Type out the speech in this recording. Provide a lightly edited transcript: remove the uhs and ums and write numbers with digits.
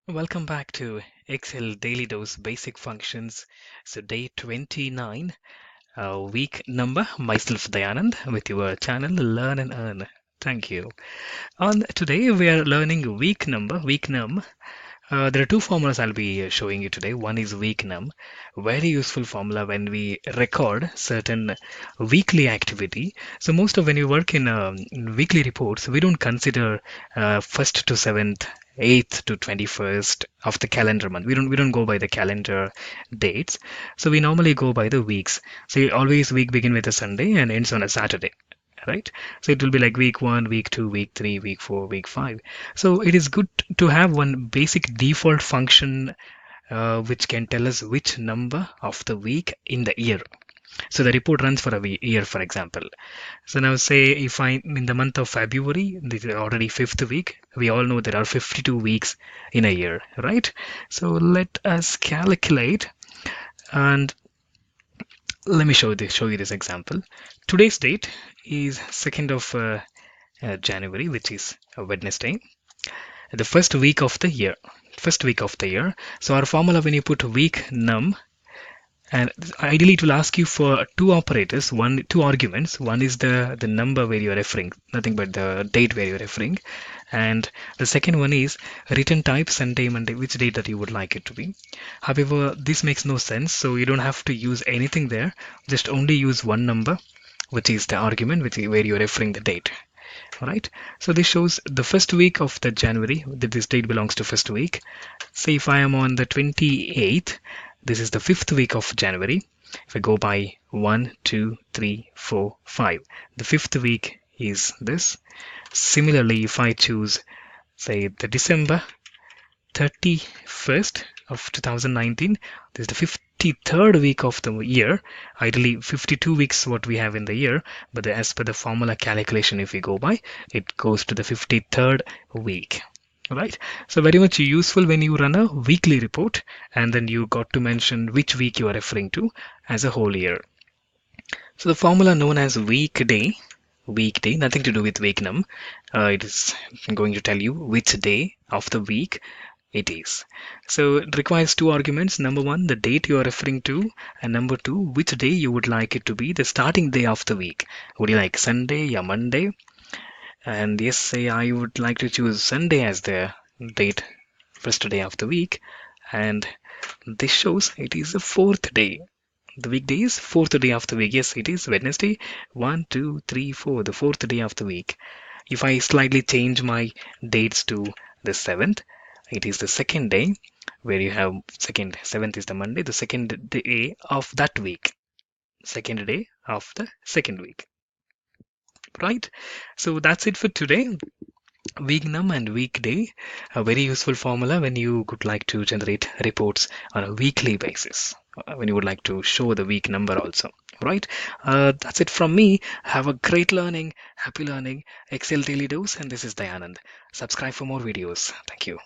Welcome back to Excel Daily Dose Basic Functions. So day 29, week number. Myself Dayanand with your channel Learn and Earn. Thank you. On today we are learning week number, WeekNum. There are two formulas I'll be showing you today. One is WeekNum, very useful formula when we record certain weekly activity. So most of when you work in weekly reports, we don't consider 1st to 7th, 8th to 21st of the calendar month. We don't go by the calendar dates. So we normally go by the weeks. So always week begin with a Sunday and ends on a Saturday, right? So it will be like week 1, week 2, week 3, week 4, week 5. So it is good to have one basic default function which can tell us which number of the week in the year. So the report runs for a year, for example. So now say if I'm in the month of February, this is already fifth week. We all know there are 52 weeks in a year, right? So let us calculate, and let me show you this example. Today's date is 2nd of January, which is a Wednesday, the first week of the year. So our formula, when you put week num, and ideally it will ask you for two operators, two arguments. One is the number where you're referring, nothing but the date where you're referring, and the second one is return type Sunday, Monday, which date that you would like it to be. However, this makes no sense, so you don't have to use anything there. Just only use one number, which is the argument, where you're referring the date. All right, so this shows the first week of the January, that this date belongs to first week. Say if I am on the 28th, this is the fifth week of January. If I go by 1, 2, 3, 4, 5, the fifth week is this. Similarly, if I choose, say, the December 31st of 2019, this is the 53rd week of the year. Ideally 52 weeks what we have in the year, but as per the formula calculation, if we go by, it goes to the 53rd week. Right, so very much useful when you run a weekly report, and then you got to mention which week you are referring to as a whole year. So the formula known as weekday, nothing to do with weeknum. It is going to tell you which day of the week it is. So it requires two arguments. Number one, the date you are referring to, and number two, which day you would like it to be, the starting day of the week. Would you like Sunday or Monday? And yes, say I would like to choose Sunday as the date, first day of the week, and this shows it is the fourth day. The weekday is fourth day of the week. Yes, it is Wednesday. 1, 2, 3, 4, the fourth day of the week. If I slightly change my dates to the 7th, it is the second day, where you have second, 7th is the Monday, the second day of that week. Second day of the second week. Right? So that's it for today. WeekNum and weekday, a very useful formula when you would like to generate reports on a weekly basis, when you would like to show the week number also. Right? That's it from me. Have a great learning, happy learning, Excel Daily Dose, and this is Dayanand. Subscribe for more videos. Thank you.